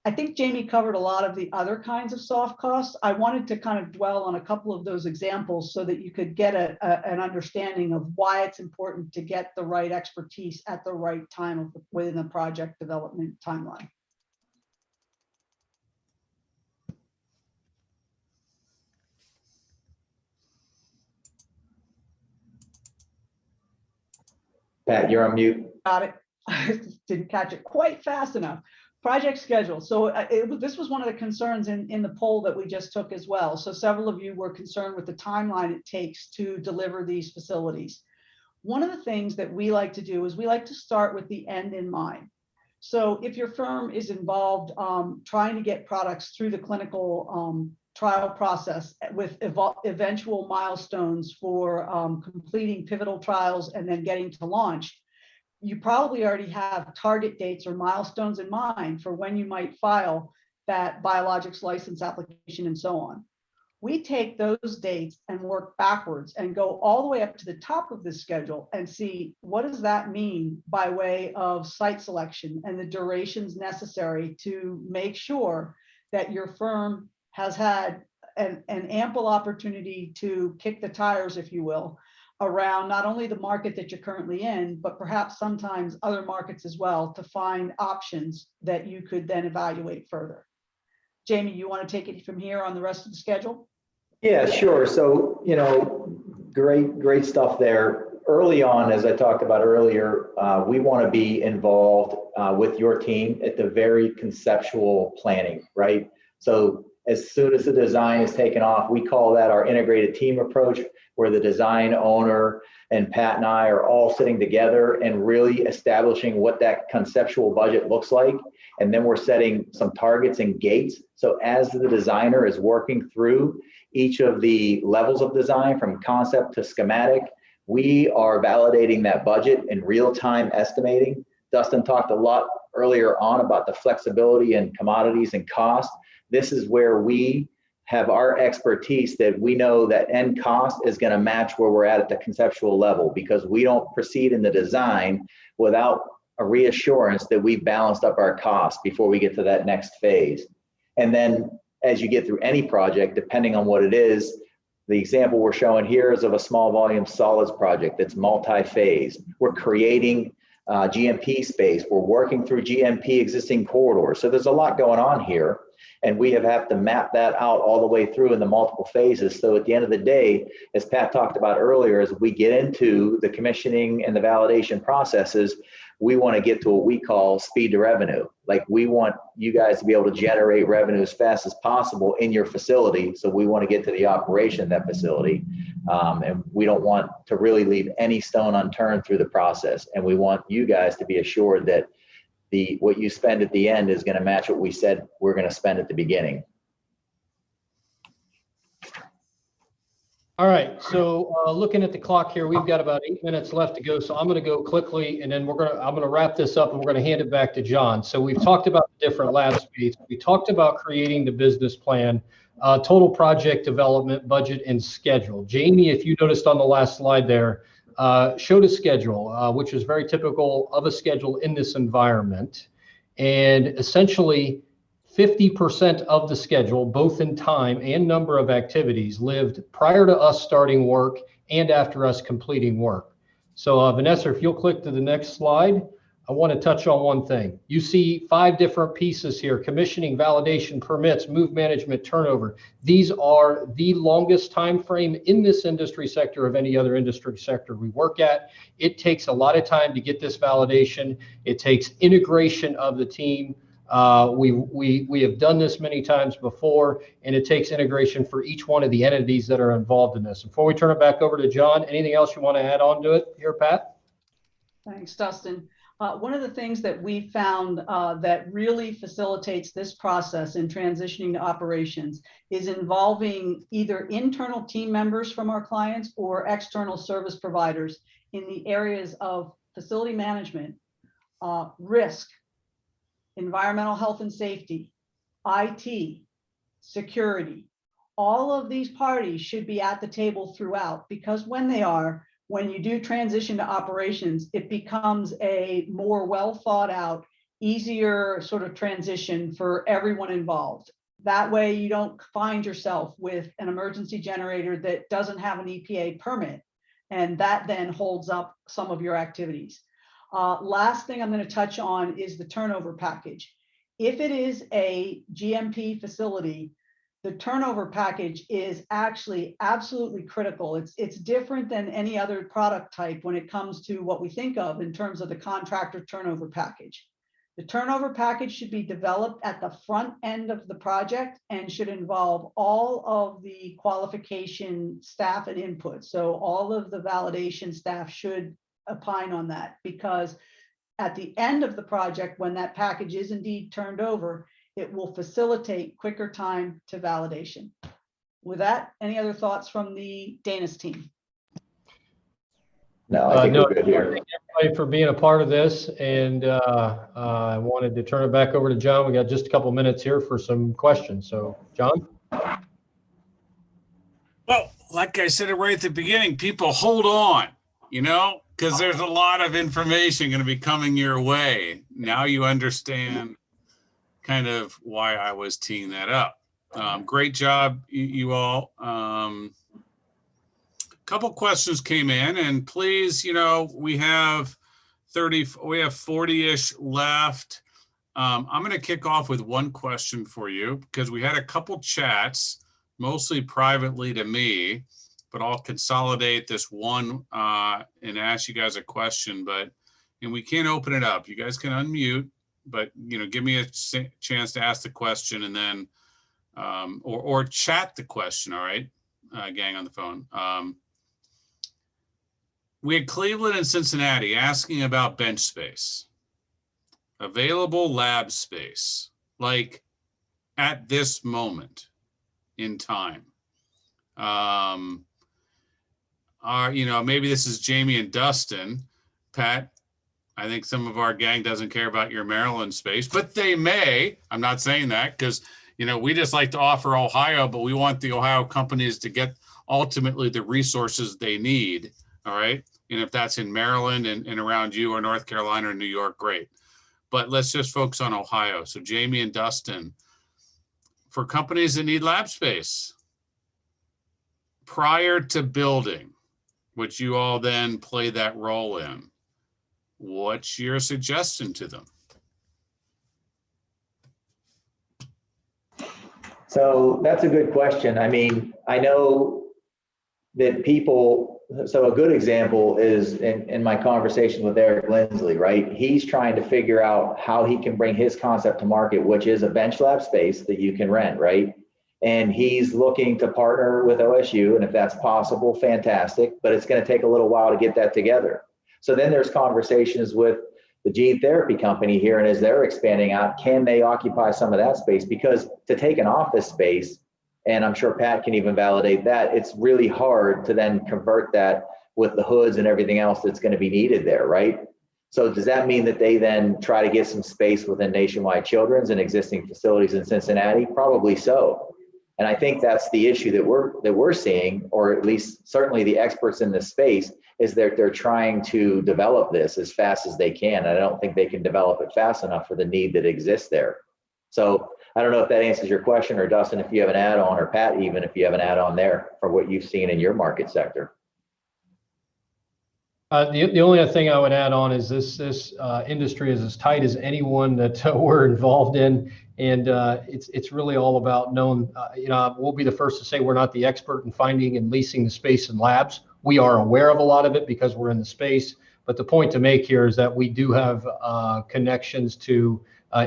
I think Jamie covered a lot of the other kinds of soft costs. I wanted to kind of dwell on a couple of those examples so that you could get an understanding of why it's important to get the right expertise at the right time within the project development timeline. Pat, you're on mute. Got it. I didn't catch it quite fast enough. Project schedule. So this was one of the concerns in the poll that we just took as well. So several of you were concerned with the timeline it takes to deliver these facilities. One of the things that we like to do is we like to start with the end in mind. So if your firm is involved trying to get products through the clinical trial process with eventual milestones for completing pivotal trials and then getting to launch, you probably already have target dates or milestones in mind for when you might file that biologics license application and so on. We take those dates and work backwards and go all the way up to the top of this schedule and see what does that mean by way of site selection and the durations necessary to make sure that your firm has had an ample opportunity to kick the tires, if you will, around not only the market that you're currently in, but perhaps sometimes other markets as well to find options that you could then evaluate further. Jamie, you want to take it from here on the rest of the schedule? Yeah, sure. So, great stuff there. Early on, as I talked about earlier, we want to be involved with your team at the very conceptual planning, right? So as soon as the design is taken off, we call that our integrated team approach, where the design owner and Pat and I are all sitting together and really establishing what that conceptual budget looks like. And then we're setting some targets and gates. So as the designer is working through each of the levels of design from concept to schematic, we are validating that budget in real-time estimating. Dustin talked a lot earlier on about the flexibility and commodities and cost. This is where we have our expertise that we know that end cost is going to match where we're at the conceptual level, because we don't proceed in the design without a reassurance that we've balanced up our costs before we get to that next phase. And then as you get through any project, depending on what it is, the example we're showing here is of a small volume solids project that's multi-phase. We're creating GMP space. We're working through GMP existing corridors. So there's a lot going on here. And we have to map that out all the way through in the multiple phases. So at the end of the day, as Pat talked about earlier, as we get into the commissioning and the validation processes, we want to get to what we call speed to revenue. Like, we want you guys to be able to generate revenue as fast as possible in your facility. So we want to get to the operation of that facility. And we don't want to really leave any stone unturned through the process. And we want you guys to be assured that what you spend at the end is going to match what we said we're going to spend at the beginning. All right, so looking at the clock here, we've got about 8 minutes left to go. So I'm going to go quickly, and then I'm going to wrap this up, and we're going to hand it back to John. So we've talked about the different lab space. We talked about creating the business plan, total project development, budget, and schedule. Jamie, if you noticed on the last slide there, showed a schedule, which is very typical of a schedule in this environment. And essentially 50% of the schedule, both in time and number of activities, lived prior to us starting work and after us completing work. So Vanessa, if you'll click to the next slide, I want to touch on one thing. You see 5 different pieces here: commissioning, validation, permits, move management, turnover. These are the longest time frame in this industry sector of any other industry sector we work at. It takes a lot of time to get this validation. It takes integration of the team. We have done this many times before, and it takes integration for each one of the entities that are involved in this. Before we turn it back over to John, anything else you want to add on to it here, Pat? Thanks, Dustin. One of the things that we found that really facilitates this process in transitioning to operations is involving either internal team members from our clients or external service providers in the areas of facility management, risk, environmental health and safety, IT, security. All of these parties should be at the table throughout, because when they are, when you do transition to operations, it becomes a more well thought out, easier sort of transition for everyone involved. That way you don't find yourself with an emergency generator that doesn't have an EPA permit, and that then holds up some of your activities. Last thing I'm going to touch on is the turnover package. If it is a GMP facility, the turnover package is actually absolutely critical. It's different than any other product type when it comes to what we think of in terms of the contractor turnover package. The turnover package should be developed at the front end of the project and should involve all of the qualification staff and input. So all of the validation staff should opine on that, because at the end of the project, when that package is indeed turned over, it will facilitate quicker time to validation. With that, any other thoughts from the DANIS team? No, I think No, we're good here. thank everybody for being a part of this, and I wanted to turn it back over to John. We got just a couple minutes here for some questions. So, John? Well, like I said right at the beginning, people hold on, because there's a lot of information going to be coming your way. Now you understand kind of why I was teeing that up. Great job, you all. Couple questions came in, and please, we have 40-ish left. I'm going to kick off with one question for you, because we had a couple chats, mostly privately to me, but I'll consolidate this one and ask you guys a question. And we can't open it up. You guys can unmute, but give me a chance to ask the question, and then or chat the question. All right, gang on the phone. We had Cleveland and Cincinnati asking about bench space, available lab space, like at this moment in time. Maybe this is Jamie and Dustin. Pat, I think some of our gang doesn't care about your Maryland space, but they may. I'm not saying that, because we just like to offer Ohio, but we want the Ohio companies to get ultimately the resources they need. All right. And if that's in Maryland and around you, or North Carolina or New York, great. But let's just focus on Ohio. So Jamie and Dustin, for companies that need lab space prior to building, which you all then play that role in, what's your suggestion to them? So that's a good question. I mean, I know that so a good example is in my conversation with Eric Lindsley, right? He's trying to figure out how he can bring his concept to market, which is a bench lab space that you can rent, right? And he's looking to partner with OSU, and if that's possible, fantastic, but it's going to take a little while to get that together. So then there's conversations with the gene therapy company here, and as they're expanding out, can they occupy some of that space? Because to take an office space, and I'm sure Pat can even validate that, it's really hard to then convert that with the hoods and everything else that's going to be needed there, right? So does that mean that they then try to get some space within Nationwide Children's and existing facilities in Cincinnati? Probably so. And I think that's the issue that we're seeing, or at least certainly the experts in this space, is that they're trying to develop this as fast as they can. And I don't think they can develop it fast enough for the need that exists there. So I don't know if that answers your question, or Dustin, if you have an add-on, or Pat, even if you have an add-on there for what you've seen in your market sector. The only other thing I would add on is this industry is as tight as anyone that we're involved in, and it's really all about knowing. We'll be the first to say we're not the expert in finding and leasing the space in labs. We are aware of a lot of it because we're in the space. But the point to make here is that we do have connections to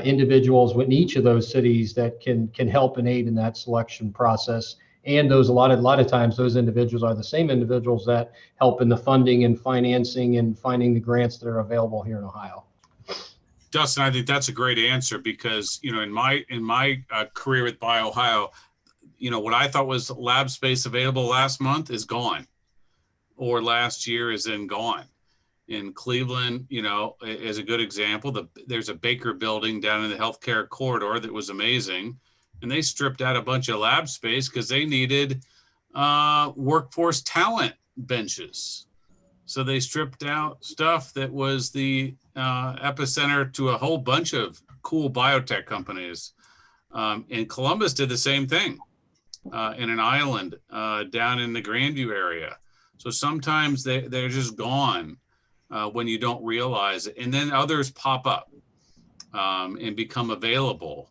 individuals in each of those cities that can help and aid in that selection process. And those a lot of times those individuals are the same individuals that help in the funding and financing and finding the grants that are available here in Ohio. Dustin, I think that's a great answer because, in my career with BioOhio, what I thought was lab space available last month is gone, or last year is gone. In Cleveland, is a good example. There's a Baker building down in the healthcare corridor that was amazing. And they stripped out a bunch of lab space because they needed workforce talent benches. So they stripped out stuff that was the epicenter to a whole bunch of cool biotech companies. And Columbus did the same thing in an island down in the Grandview area. So sometimes they're just gone when you don't realize it. And then others pop up and become available.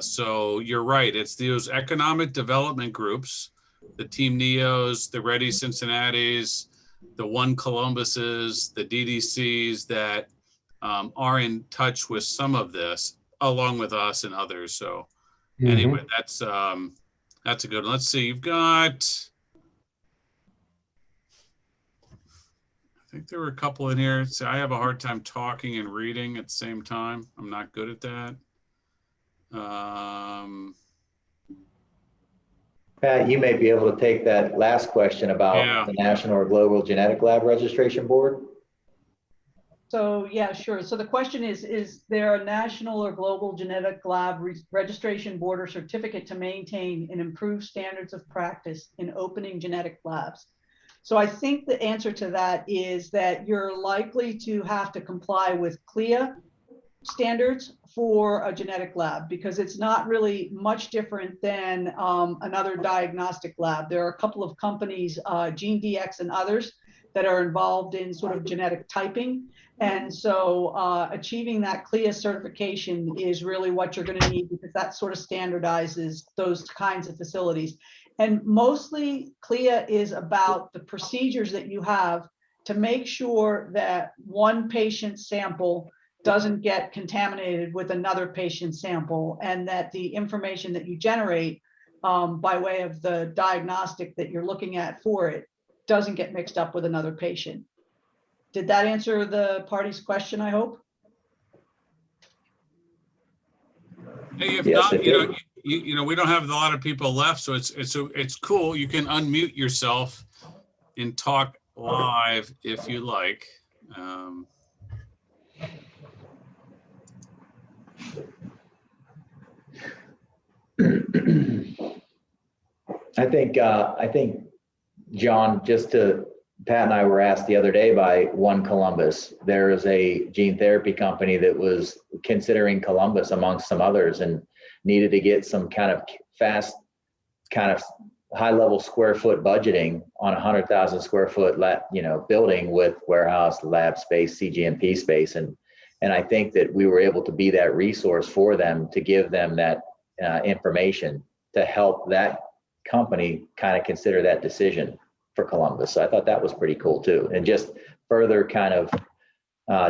So you're right. It's those economic development groups, the Team Neos, the Ready Cincinnatis, the One Columbuses, the DDCs that are in touch with some of this, along with us and others. So anyway, that's a good one. Let's see. You've got, I think there were a couple in here. So I have a hard time talking and reading at the same time. I'm not good at that. Pat, you may be able to take that last question about the National or Global Genetic Lab Registration Board. So yeah, sure. So the question is there a National or Global Genetic Lab Registration Board or certificate to maintain and improve standards of practice in opening genetic labs? So I think the answer to that is that you're likely to have to comply with CLIA standards for a genetic lab, because it's not really much different than another diagnostic lab. There are a couple of companies, GeneDx and others, that are involved in sort of genetic typing. And so achieving that CLIA certification is really what you're going to need, because that sort of standardizes those kinds of facilities. And mostly CLIA is about the procedures that you have to make sure that one patient sample doesn't get contaminated with another patient sample, and that the information that you generate by way of the diagnostic that you're looking at for it doesn't get mixed up with another patient. Did that answer the party's question, I hope? Hey, if yes, not, we don't have a lot of people left, so it's cool. You can unmute yourself and talk live if you like. I think, John, Pat and I were asked the other day by One Columbus. There is a gene therapy company that was considering Columbus amongst some others and needed to get some kind of fast, kind of high-level square foot budgeting on 100,000 square foot, building with warehouse, lab space, CGMP space, and I think that we were able to be that resource for them to give them that information to help that company kind of consider that decision for Columbus. So I thought that was pretty cool too, and just further kind of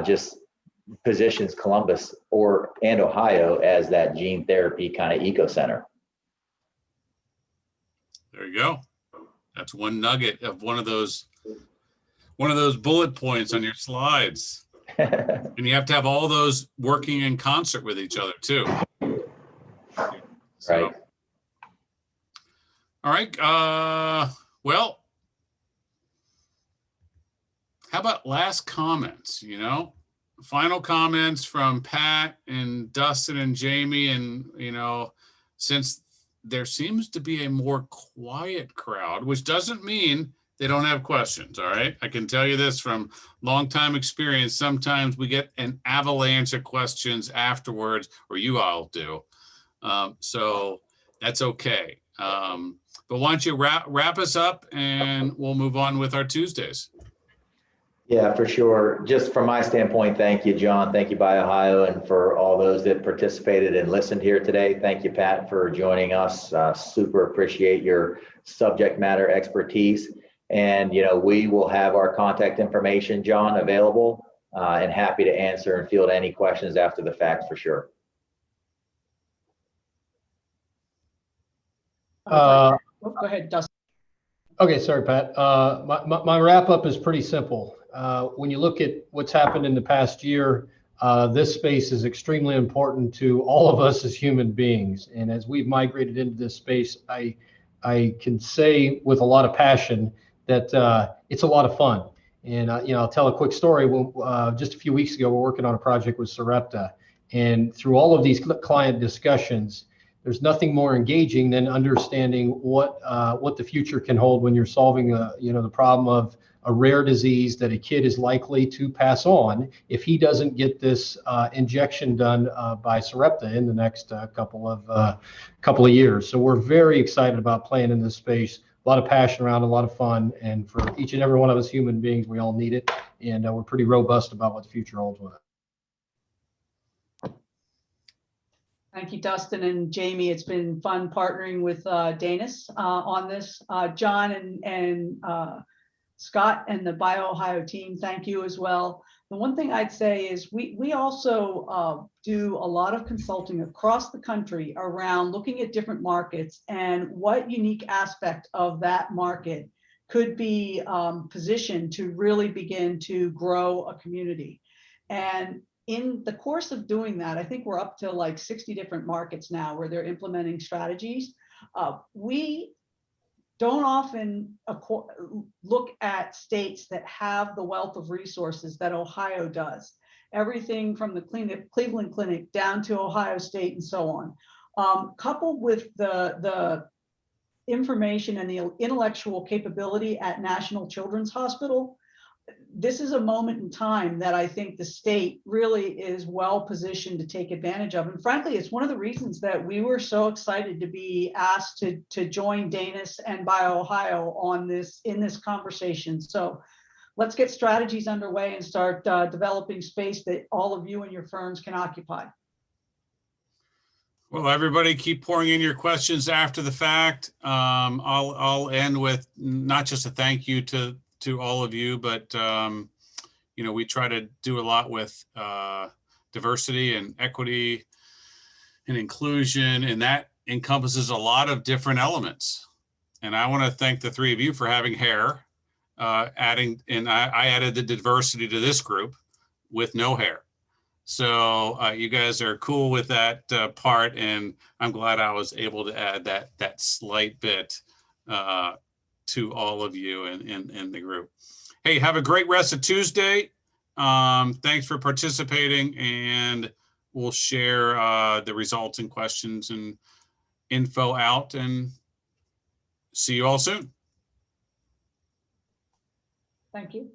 just positions Columbus and Ohio as that gene therapy kind of eco center. There you go. That's one nugget of one of those bullet points on your slides. And you have to have all those working in concert with each other too. So, right. All right. Well, how about last comments? Final comments from Pat and Dustin and Jamie, and since there seems to be a more quiet crowd, which doesn't mean they don't have questions. All right. I can tell you this from longtime experience. Sometimes we get an avalanche of questions afterwards, or you all do. So that's okay. But why don't you wrap us up and we'll move on with our Tuesdays. Yeah, for sure. Just from my standpoint, thank you, John. Thank you, BioOhio, and for all those that participated and listened here today. Thank you, Pat, for joining us. Super appreciate your subject matter expertise. And, we will have our contact information, John, available and happy to answer and field any questions after the fact for sure. Go ahead, Dustin. Okay, sorry, Pat. My wrap up is pretty simple. When you look at what's happened in the past year, this space is extremely important to all of us as human beings. And as we've migrated into this space, I can say with a lot of passion that it's a lot of fun. And I'll tell a quick story. Just a few weeks ago, we're working on a project with Sarepta, and through all of these client discussions, there's nothing more engaging than understanding what the future can hold when you're solving the problem of a rare disease that a kid is likely to pass on if he doesn't get this injection done by Sarepta in the next couple of years. So we're very excited about playing in this space. A lot of passion around, a lot of fun, and for each and every one of us human beings, we all need it, and we're pretty robust about what the future holds with it. Thank you, Dustin and Jamie. It's been fun partnering with DANIS on this. John and Scott and the BioOhio team, thank you as well. The one thing I'd say is we also do a lot of consulting across the country around looking at different markets and what unique aspect of that market could be positioned to really begin to grow a community. And in the course of doing that, I think we're up to like 60 different markets now where they're implementing strategies. We don't often look at states that have the wealth of resources that Ohio does. Everything from the Cleveland Clinic down to Ohio State and so on. Coupled with the information and the intellectual capability at National Children's Hospital, this is a moment in time that I think the state really is well positioned to take advantage of. And frankly, it's one of the reasons that we were so excited to be asked to join DANIS and BioOhio in this conversation. So let's get strategies underway and start developing space that all of you and your firms can occupy. Well, everybody keep pouring in your questions after the fact. I'll end with not just a thank you to all of you, but we try to do a lot with diversity and equity and inclusion, and that encompasses a lot of different elements. And I want to thank the three of you for having hair, I added the diversity to this group with no hair. So you guys are cool with that part, and I'm glad I was able to add that slight bit to all of you in the group. Hey, have a great rest of Tuesday. Thanks for participating, and we'll share the results and questions and info out, and see you all soon. Thank you.